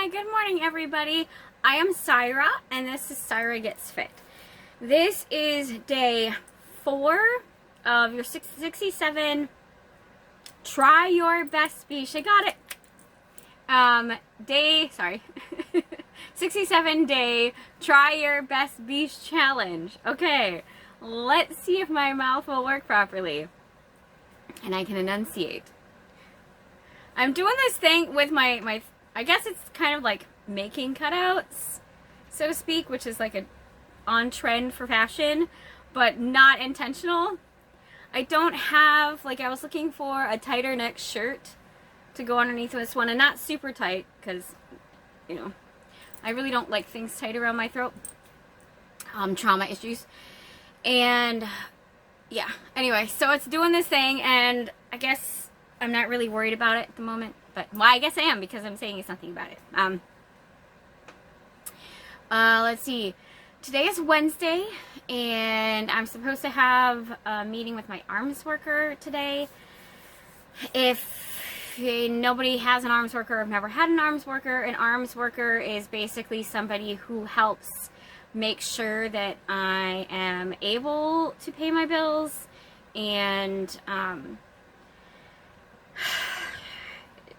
Hi, good morning everybody. I am Syra and this is Syra Gets Fit. This is day 4 of your 67 Try Your Best Beach. I got it. 67 day Try Your Best Beach Challenge. Okay, let's see if my mouth will work properly and I can enunciate. I'm doing this thing with my I guess it's kind of like making cutouts, so to speak, which is like a on trend for fashion, but not intentional. I don't have, like, I was looking for a tighter neck shirt to go underneath this one, and not super tight, because, you know, I really don't like things tight around my throat. Trauma issues. And, yeah. Anyway, so it's doing this thing, and I guess I'm not really worried about it at the moment. But, well, I guess I am, because I'm saying something about it. Let's see. Today is Wednesday, and I'm supposed to have a meeting with my arms worker today. If nobody has an arms worker, I've never had an arms worker is basically somebody who helps make sure that I am able to pay my bills, and,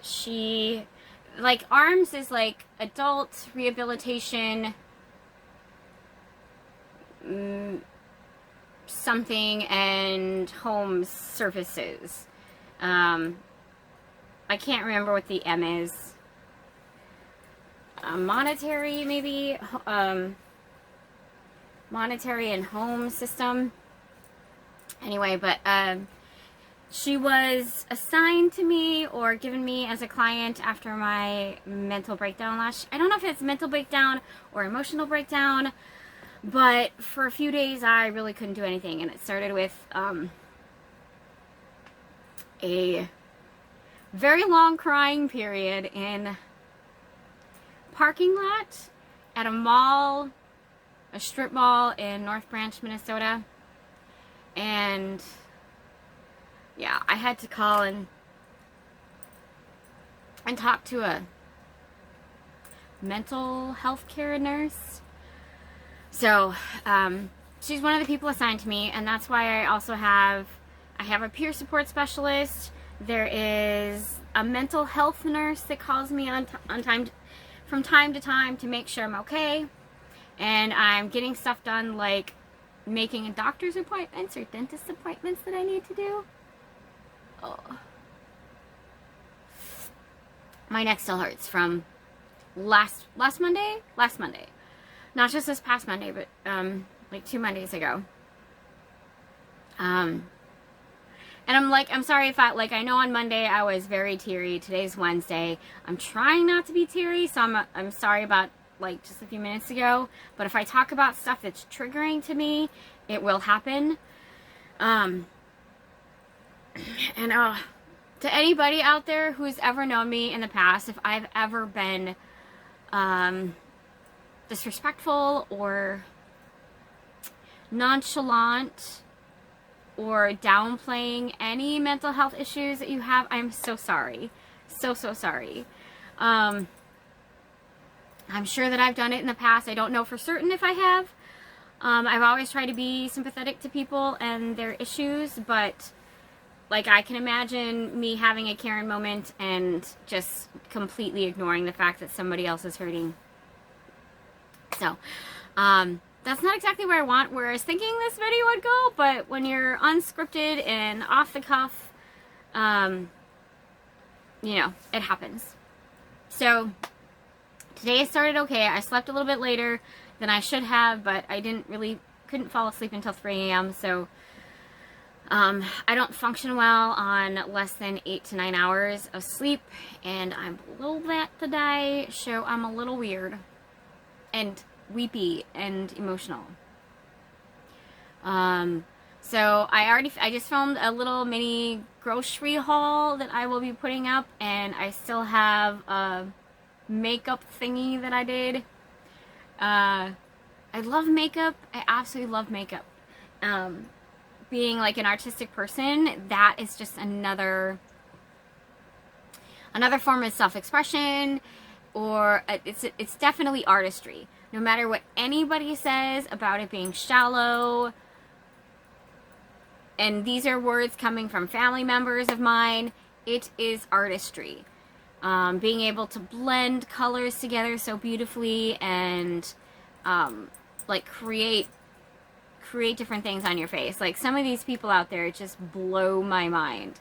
she, like, arms is like adult rehabilitation something and home services. I can't remember what the M is. Monetary, maybe? Monetary and home system. Anyway, but, she was assigned to me or given me as a client after my mental breakdown I don't know if it's mental breakdown or emotional breakdown, but for a few days I really couldn't do anything, and it started with a very long crying period in parking lot at a mall, a strip mall in North Branch, Minnesota. And yeah, I had to call and talk to a mental health care nurse. So, she's one of the people assigned to me, and that's why I also have a peer support specialist. There is a mental health nurse that calls me from time to time to make sure I'm okay. And I'm getting stuff done like making doctor's appointments or dentist appointments that I need to do. Oh. My neck still hurts from last Monday. Not just this past Monday, but like 2 Mondays ago. And I'm sorry if I know on Monday I was very teary. Today's Wednesday. I'm trying not to be teary, so I'm sorry about like just a few minutes ago. But if I talk about stuff that's triggering to me, it will happen. And to anybody out there who's ever known me in the past, if I've ever been disrespectful or nonchalant or downplaying any mental health issues that you have, I'm so sorry. So sorry. I'm sure that I've done it in the past. I don't know for certain if I have. I've always tried to be sympathetic to people and their issues, but like, I can imagine me having a Karen moment and just completely ignoring the fact that somebody else is hurting. So, that's not exactly where I was thinking this video would go, but when you're unscripted and off the cuff, you know, it happens. So, today I started okay. I slept a little bit later than I should have, but I couldn't fall asleep until 3 a.m., so I don't function well on less than 8 to 9 hours of sleep, and I'm a little bit today, so I'm a little weird and weepy and emotional. So I just filmed a little mini grocery haul that I will be putting up, and I still have a makeup thingy that I did. I love makeup. I absolutely love makeup. Being like an artistic person, that is just another form of self-expression or it's definitely artistry. No matter what anybody says about it being shallow, and these are words coming from family members of mine, it is artistry. Being able to blend colors together so beautifully and like create different things on your face. Like some of these people out there just blow my mind.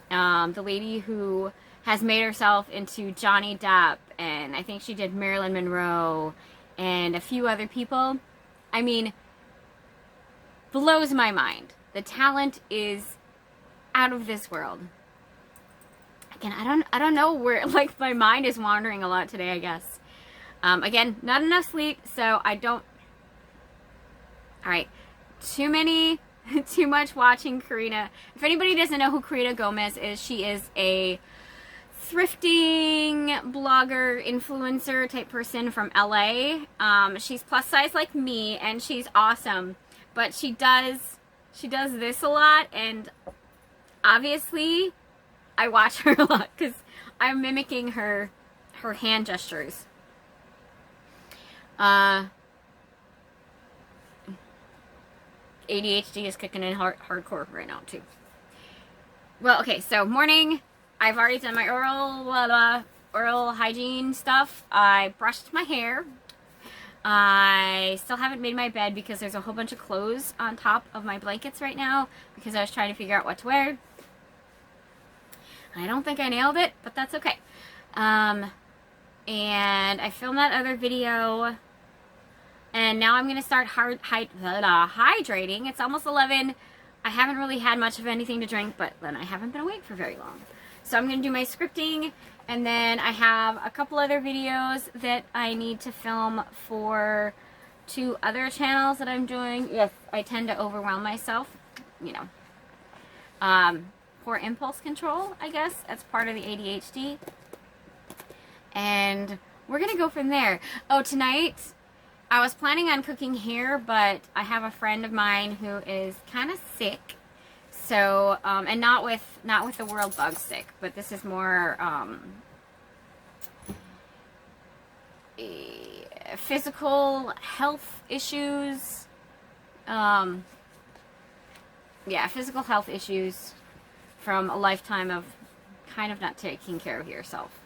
The lady who has made herself into Johnny Depp, and I think she did Marilyn Monroe and a few other people. I mean, blows my mind. The talent is out of this world. Again, I don't know where, like, my mind is wandering a lot today, I guess. Again, not enough sleep, so I don't... Alright, too much watching Karina. If anybody doesn't know who Karina Gomez is, she is a thrifting blogger, influencer type person from LA. She's plus size like me, and she's awesome. But she does this a lot, and obviously I watch her a lot because I'm mimicking her hand gestures. ADHD is kicking in hardcore right now too. Well, okay, so morning. I've already done my oral hygiene stuff. I brushed my hair. I still haven't made my bed because there's a whole bunch of clothes on top of my blankets right now because I was trying to figure out what to wear. I don't think I nailed it, but that's okay. And I filmed that other video, and now I'm going to start hydrating. It's almost 11. I haven't really had much of anything to drink, but then I haven't been awake for very long. So I'm going to do my scripting, and then I have a couple other videos that I need to film for 2 other channels that I'm doing. Yes, I tend to overwhelm myself, you know. Poor impulse control, I guess. That's part of the ADHD. And we're going to go from there. Oh, tonight, I was planning on cooking here, but I have a friend of mine who is kind of sick. So, and not with the world bug sick, but this is more physical health issues. Yeah, physical health issues from a lifetime of kind of not taking care of yourself.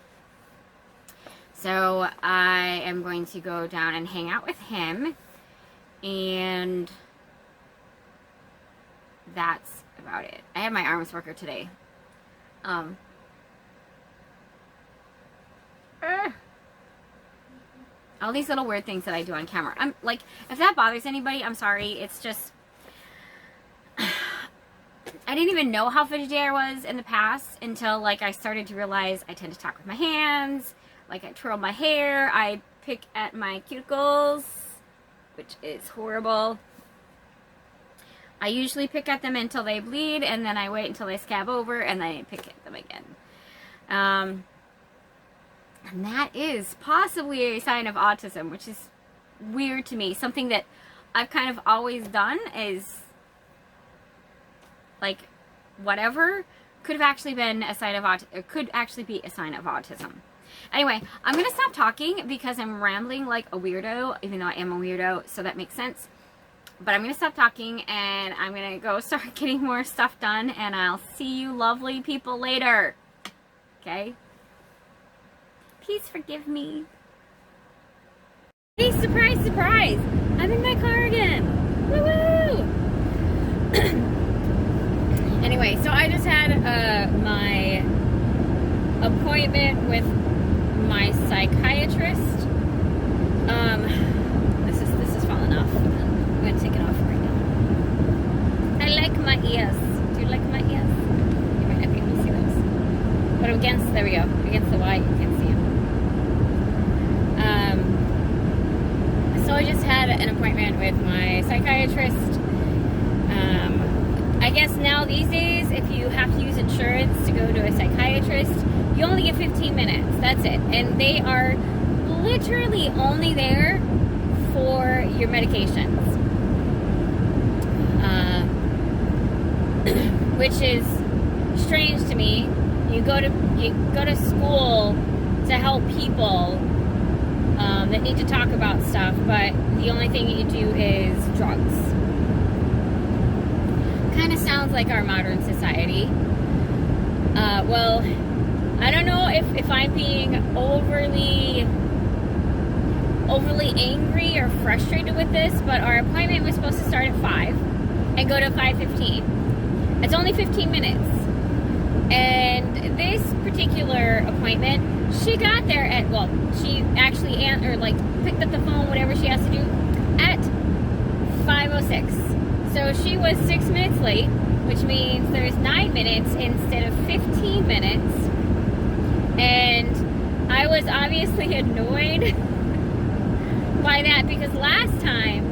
So I am going to go down and hang out with him, and that's about it. I have my arms worker today. All these little weird things that I do on camera. I'm like, if that bothers anybody, I'm sorry. It's just, I didn't even know how fidgety I was in the past until, like, I started to realize I tend to talk with my hands. Like, I twirl my hair. I pick at my cuticles, which is horrible. I usually pick at them until they bleed, and then I wait until they scab over, and then I pick at them again. And that is possibly a sign of autism, which is weird to me. Something that I've kind of always done is, like, whatever could have actually been a sign of could actually be a sign of autism. Anyway, I'm going to stop talking because I'm rambling like a weirdo, even though I am a weirdo, so that makes sense. But I'm going to stop talking, and I'm going to go start getting more stuff done, and I'll see you lovely people later. Okay? Please forgive me. Hey, surprise, surprise! I'm in my car again! Woo-woo! Anyway, so I just had my appointment with my psychiatrist. This is falling off. I'm gonna take it off right now. I like my ears. Do you like my ears? You might not be able to see those. But against, there we go. Against the light, you can see them. So I just had an appointment with my psychiatrist. I guess now these days, if you have to use insurance to go to a psychiatrist, you only get 15 minutes. That's it. And they are literally only there for your medications. Which is strange to me. You go to school to help people that need to talk about stuff, but the only thing you do is drugs. Kind of sounds like our modern society. Well, I don't know if I'm being overly angry or frustrated with this, but our appointment was supposed to start at 5 and go to 5:15. It's only 15 minutes. And this particular appointment, she got there at, well, she actually picked up the phone, whatever she has to do, at 5:06. So she was 6 minutes late, which means there's 9 minutes instead of 15 minutes. And I was obviously annoyed by that, because last time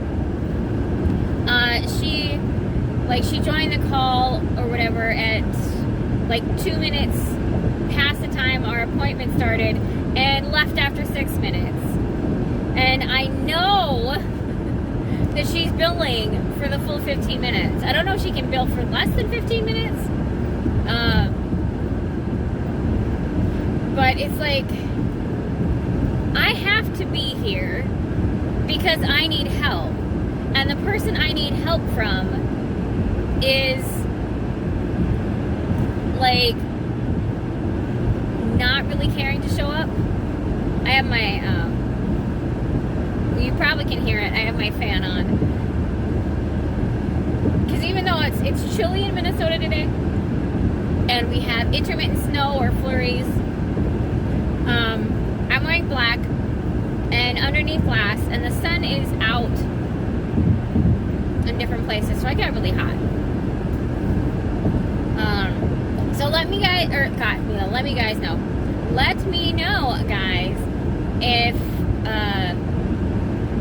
she joined the call or whatever at 2 minutes past the time our appointment started and left after 6 minutes. And I know that she's billing for the full 15 minutes. I don't know if she can bill for less than 15 minutes. But it's like, I have to be here because I need help. And the person I need help from is not really caring to show up. I have my, you probably can hear it, I have my fan on. Because even though it's chilly in Minnesota today, and we have intermittent snow or flurries, I'm wearing black and underneath glass, and the sun is out in different places, so I get really hot. So let me guys know. Let me know, guys,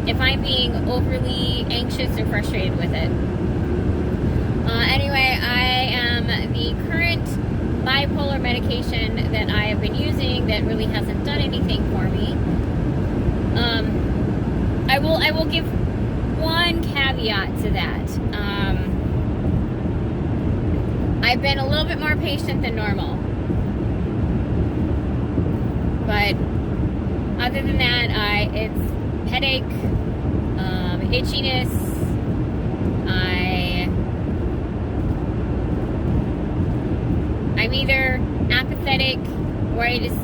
if I'm being overly anxious or frustrated with it. Anyway, I am the current bipolar medication that I have been using that really hasn't done anything for me. I will give one caveat to that. I've been a little bit more patient than normal. But other than that, it's headache, itchiness, I'm either apathetic, where I just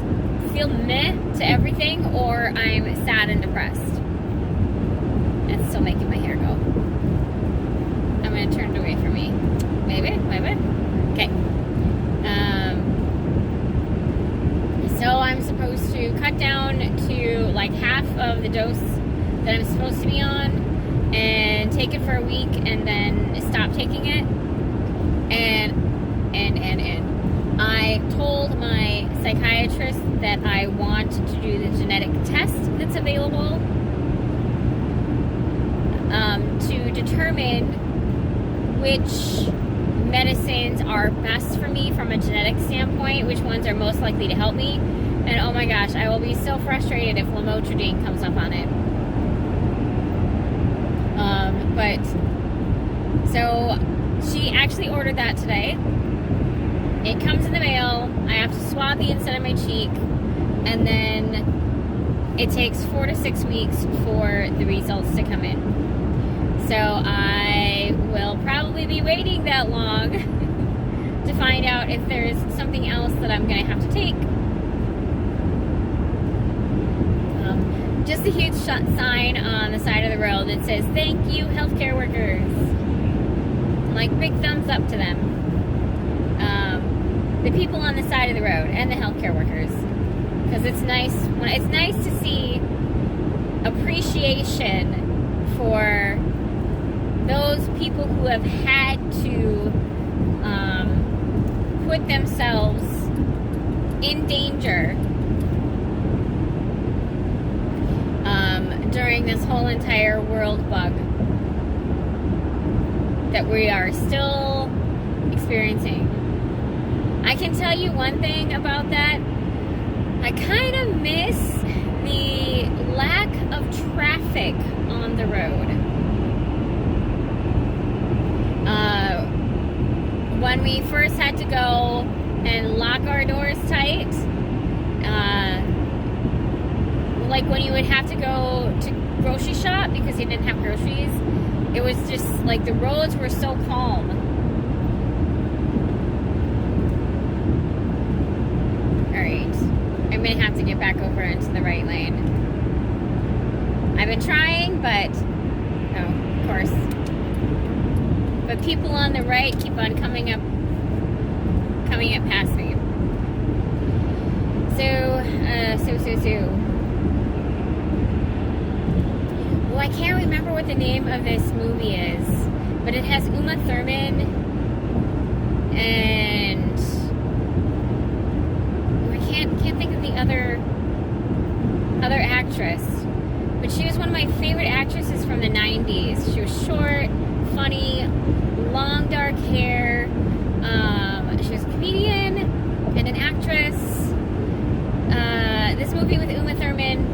feel meh to everything, or I'm sad and depressed. It's still making my hair go. I'm going to turn it away from me. Maybe? Okay. So I'm supposed to cut down to half of the dose that I'm supposed to be on and take it for a week and then stop taking it. And I told my psychiatrist that I want to do the genetic test that's available to determine which medicines are best for me from a genetic standpoint, which ones are most likely to help me. And oh my gosh, I will be so frustrated if lamotrigine comes up on it. So she actually ordered that today. It comes in the mail. I have to swab the inside of my cheek, and then it takes 4 to 6 weeks for the results to come in. So I will probably be waiting that long to find out if there's something else that I'm going to have to take. Just a huge sign on the side of the road that says, "Thank you, healthcare workers." Big thumbs up to them. The people on the side of the road and the healthcare workers. Because it's nice to see appreciation for those people who have had to put themselves in danger during this whole entire world bug that we are still experiencing. I can tell you one thing about that. I kind of miss the lack of traffic on the road. When we first had to go and lock our doors tight, like when you would have to go to grocery shop because you didn't have groceries, it was just like the roads were so calm. Alright, I'm gonna have to get back over into the right lane. I've been trying, but oh, of course. But people on the right keep on coming up past me. So. Well, I can't remember what the name of this movie is, but it has Uma Thurman and I can't think of the other actress. But she was one of my favorite actresses from the 90s. She was short, funny, long dark hair. She was a comedian and an actress. This movie with Uma Thurman,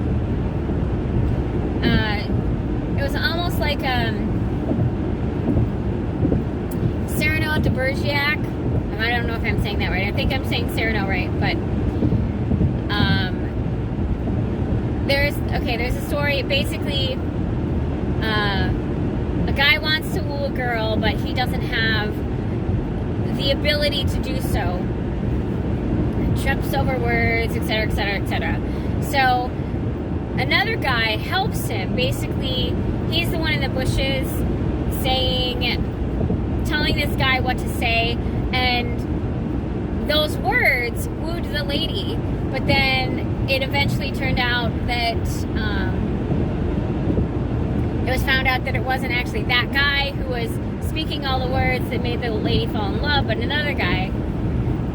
it was almost like Cyrano de Bergerac. I don't know if I'm saying that right. I think I'm saying Cyrano right, but there's a story. Basically, a guy wants to woo a girl, but he doesn't have the ability to do so. Trips over words, etc., etc., etc. So another guy helps him. Basically, he's the one in the bushes telling this guy what to say, and those words wooed the lady. But then it eventually turned out that it was found out that it wasn't actually that guy who was speaking all the words that made the lady fall in love, but another guy.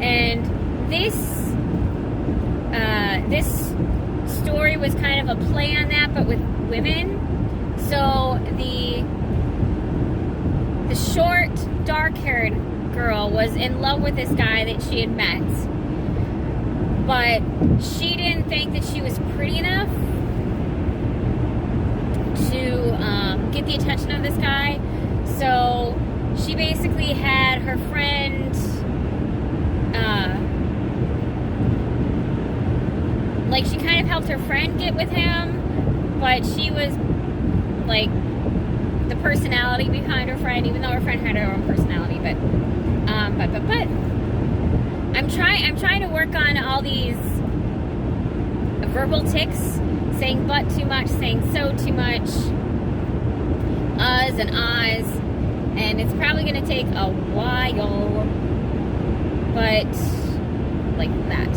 And this story was kind of a play on that, but with women. So the short, dark-haired girl was in love with this guy that she had met, but she didn't think that she was pretty enough to get the attention of this guy. So she basically had her friend like she kind of helped her friend get with him, but she was like the personality behind her friend, even though her friend had her own personality. But I'm trying to work on all these verbal tics, saying but too much, saying so too much, uhs and ahs, and it's probably gonna take a while, but like that.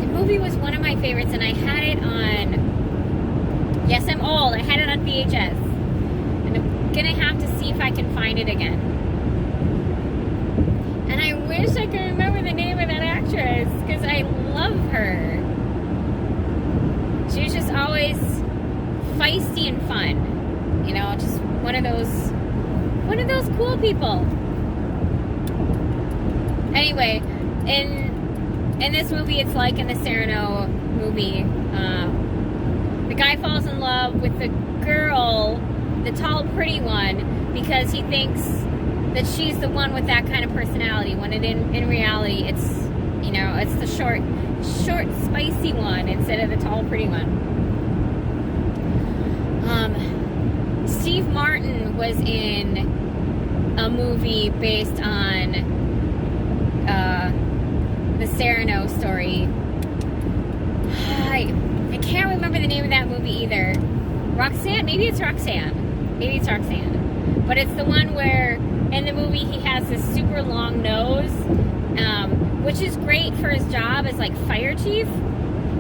The movie was one of my favorites, and I had it on, yes, I'm old, I had it on VHS, and I'm gonna have to see if I can find it again. And I wish I could remember the name of that actress, because I love her. She was just always feisty and fun, you know, just one of those cool people. Anyway, in this movie, it's like in the Cyrano movie. The guy falls in love with the girl, the tall, pretty one, because he thinks that she's the one with that kind of personality, when in reality, it's, you know, it's the short, spicy one instead of the tall, pretty one. Steve Martin was in a movie based on the Cyrano story. I can't remember the name of that movie either. Roxanne? Maybe it's Roxanne. But it's the one where in the movie he has this super long nose, which is great for his job as like fire chief,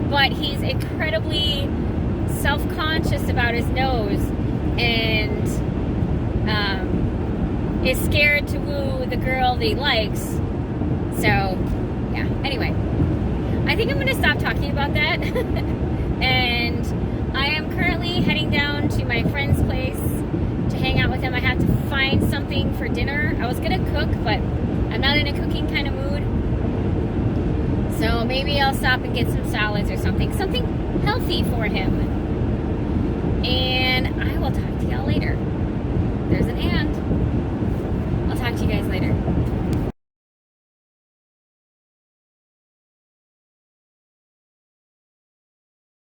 but he's incredibly self-conscious about his nose and is scared to woo the girl that he likes. So yeah, anyway, I think I'm going to stop talking about that. And I am currently heading down to my friend's place to hang out with him. I have to find something for dinner. I was going to cook, but I'm not in a cooking kind of mood. So maybe I'll stop and get some salads or something healthy for him. And I will talk to y'all later. There's an and. I'll talk to you guys later.